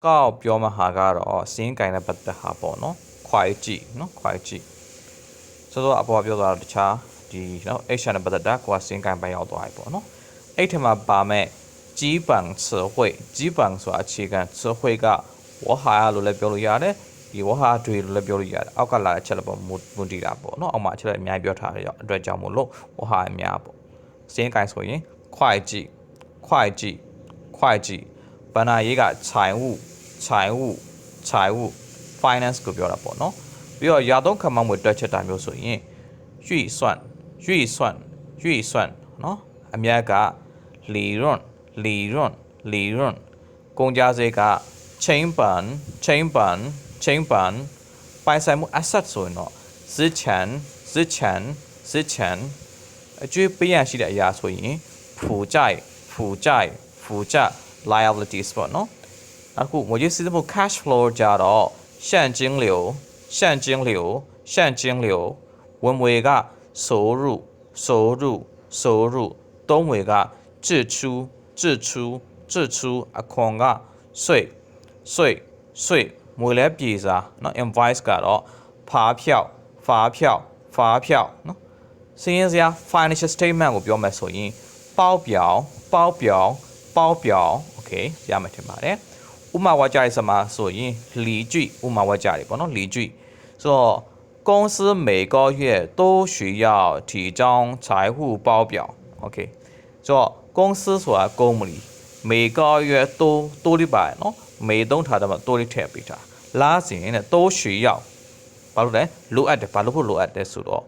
ကောက်ပြောမှာဟာကတော့စင်းကိုင်းတဲ့ပတ်သက်ဟာပေါ့နော်ခွိုက်ကြည့်နော်ခွိုက်ကြည့်ဆိုတော့အပေါ်ပြောတာတခြားဒီနော် H နဲ့ပတ်သက်တာကိုစင်းကိုင်းပဲရောက်သွားပြီပေါ့နော်အဲ့ထမှာပါမဲ့基本词汇基本ဆိုတာအခြေခံ词汇ကဝဟာလို့လည်းပြောလို့ရတယ်ဒီဝဟာတွေလို့လည်းပြောလို့ရတယ်အောက်ကလာအချက်လည်းပေါ့မွန်တီတာပေါ့နော်အောက်မှာအချက်လည်းအများကြီးပြောထားတယ်အတွက်ကြောင့်မို့လို့ဝဟာအများပေါ့စင်းကိုင်းဆိုရင်会计会计会计ဘဏ္ဍာရေးက财务 finance ကိုပြောတာပေါ့နော်ပြီးတော့ရာသုံးခန့်မှန်းငွေတွက်ချက်တာမျိုးဆိုရင်预算နော်အများက利润ကုန်ကြစရိတ်က成本ပိုင်ဆိုင်မှု asset ဆိုရင်တော့资产အကျွေးပေးရရှိတဲ့အရာဆိုရင်负债 liabilities ပေါ့နော်အခုငွေကြေးစီးဆင်းမှု cash flow ကြတော့现金流ဝင်ငွေက收入သုံးငွေက支出အခွန်က税ငွေလဲပြေစာเนาะ invoice ကတော့发票เนาะစင်းရစရာ financial statement ကိုပြောမယ်ဆိုရင်报表 okay ရမယ်ထင်ပါတယ်ဥပမာဝါကြရစမှာဆိုရင်例句ဥပမာဝါကြရပေါ့နော်例句ဆိုတော့公司每个月都需要提交财务报表 okay ဆိုတော့公司ဆိုတာကုမ္ပဏီ每个月都လေးပါနော်每သုံးထားတယ်မှာ多လေးထည့်ပေးတာလာစဉ်နဲ့都需要ဘာလို့လဲလိုအပ်တယ်ဘာလို့ဖို့လိုအပ်တယ်ဆိုတော့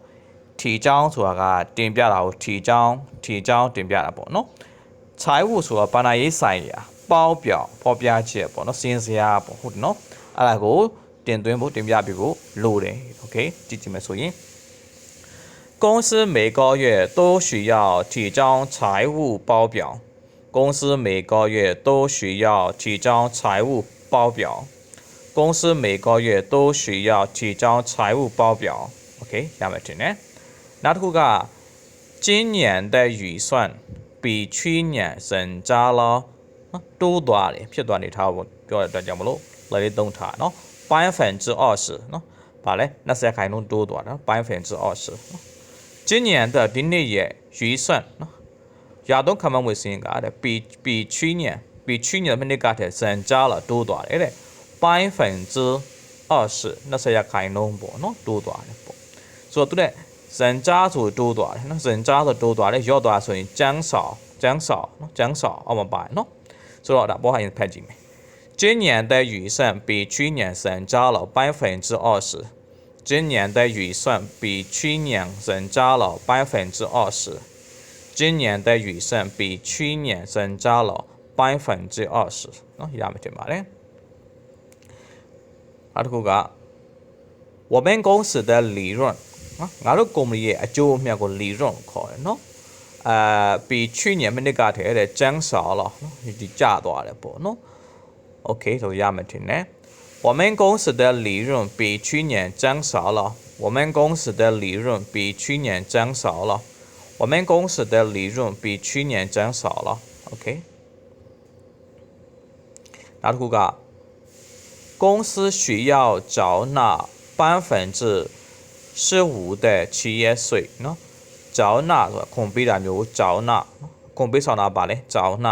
ထီချောင်းဆိုတာကတင်ပြတာကိုထီချောင်းတင်ပြတာပေါ့နော်财务ဆိုတာဘဏ္ဍာရေးဆိုင်ရာပေါပြောင်ဖော်ပြချက်ပေါ့နော်စင်းစရာပေါ့ဟုတ်တယ်နော်အဲ့ဒါကိုတင်ပြပြီးဖို့လိုတယ်โอเคကြည့်မယ်ဆိုရင်公司每个月都需要提交财务报表公司每个月都需要提交财务报表公司每个月都需要提交财务报表 OK ရမယ်ထင်တယ်နောက်တစ်ခုက今年的预算比去年增加了တိုးသွားတယ်ဖြစ်သွားနေထားဖို့ပြောတဲ့အတွက်ကြောင့်မလို့လည်းလေးသုံးထားနော်20%နော်ဗာလဲ20ခိုင်နှုန်းတိုးသွားတာ20%နော်今年的ဒီနှစ်ရဲ့预算နော်ရာသုံးခန့်မှန်းငွေစင်းကတဲ့比去年မနှစ်ကတည်းက增加了တိုးသွားတယ်တဲ့20%ခိုင်နှုန်းပေါ့နော်တိုးသွားတယ်ပေါ့ဆိုတော့သူတဲ့增加ဆိုတိုးသွားတယ်နော်增加ဆိုတိုးသွားတယ်ရော့သွားဆိုရင်减少အောက်မှာပါနော်ဆိုတော့ဒါဘောဟာရင်ဖတ်ကြည့်မယ်今年的预算比去年增加了20%今年的预算比去年增加了20%今年的预算比去年增加了20%နော်ရမယ်တင်ပါတယ်နောက်တစ်ခုက我们公司的利润နော်ငါတို့ကုမ္ပဏီရဲ့အကျိုးအမြတ်ကို利润ခေါ်တယ်နော်比去年မနှစ်ကတည်းက减少了နော်ဒီကျသွားတယ်ပေါ့နော် OK ဆိုရမယ်ထင်တယ်我们公司的利润比去年减少了我们公司的利润比去年减少了我们公司的利润比去年减少了 OK နောက်တစ်ခုက公司需要缴纳15%的企业税နော်缴纳ဆိုတာခွန်ပေးတာမျိုးကို缴纳ခွန်ပေးဆောင်တာပါလဲ缴纳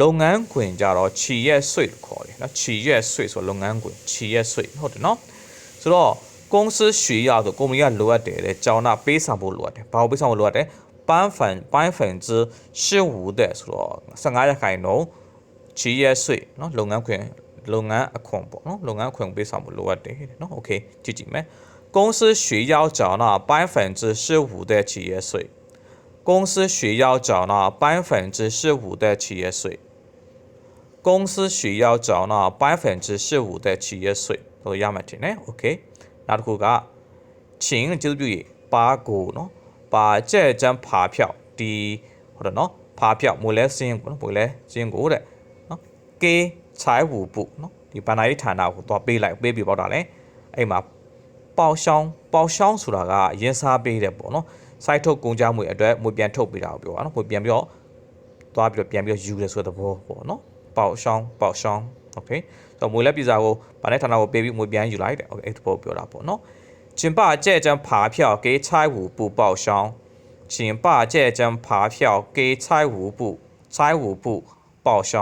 လုပ်ငန်းခွင်ကြတော့企业税လို့ခေါ်တယ်နော်企业税ဆိုလုပ်ငန်းခွင်企业税ဟုတ်တယ်နော်ဆိုတော့公司需要ဆိုကုမ္ပဏီကလိုအပ်တယ်လေ缴纳ပေးဆောင်ဖို့လိုအပ်တယ်ဘာလို့ပေးဆောင်ဖို့လိုအပ်တယ်15%တဲ့ဆိုတော့15%ခိုင်နှုန်း企业税နော်လုပ်ငန်းအခွန်ပေါ့နော်လုပ်ငန်းအခွန်ပေးဆောင်ဖို့လိုအပ်တယ်နော်โอเคကြည့်ကြည့်မယ်公司需要缴纳15%的企业税。公司需要缴纳15%的企业税。公司需要缴纳15%的企业税。都ရမယ်တင်တယ် okay နောက်တစ်ခုကချင်းကျေးဇူးပြုရေးပါကိုနော်ပါကြက်ကျန်းဖာဖြောက်ဒီဟုတ်တယ်နော်ဖာဖြောက်မွေလဲစင်းကိုနော်မွေလဲစင်းကိုတဲ့နော်ကေ财务部နော်ဒီဘဏ္ဍာရေးဌာနကိုသွားပေးပြီးပေါ့တာလဲအဲ့မှာပေါရှောင်းဆိုတာကရင်စားပေးတယ်ပေါ့နော်စိုက်ထုတ်ကုန်ကြမှုအတွက်ငွေပြန်ထုတ်ပေးတာကိုပြောတာနော်ငွေပြန်ပြီးတော့သွားပြီးတော့ပြန်ပြီးတော့ယူတယ်ဆိုတဲ့သဘောပေါ့နော်ပေါရှောင်းโอเค တော့ငွေလက်ပြည်စာကိုဗာနဲ့ဌာနကိုပေးပြီးငွေပြန်ယူလိုက်တယ်โอเคအဲ့ဒါပြောတာပေါ့နော်ကျင်ပကြဲကျန်း爬票给财务部报销请把这张发票给财务部报销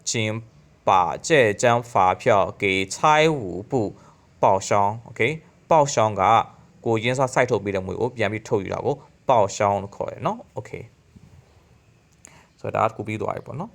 请把这张发票给财务部报销 OK 报销ကကိုရင်းစား site ထုတ်ပေးတဲ့ငွေကိုပြန်ပြီးထုတ်ယူတာကို报销လို့ခေါ်တယ်เนาะ OK ဆိုတော့ဒါကကူပြီးသွားပြီပေါ့နော်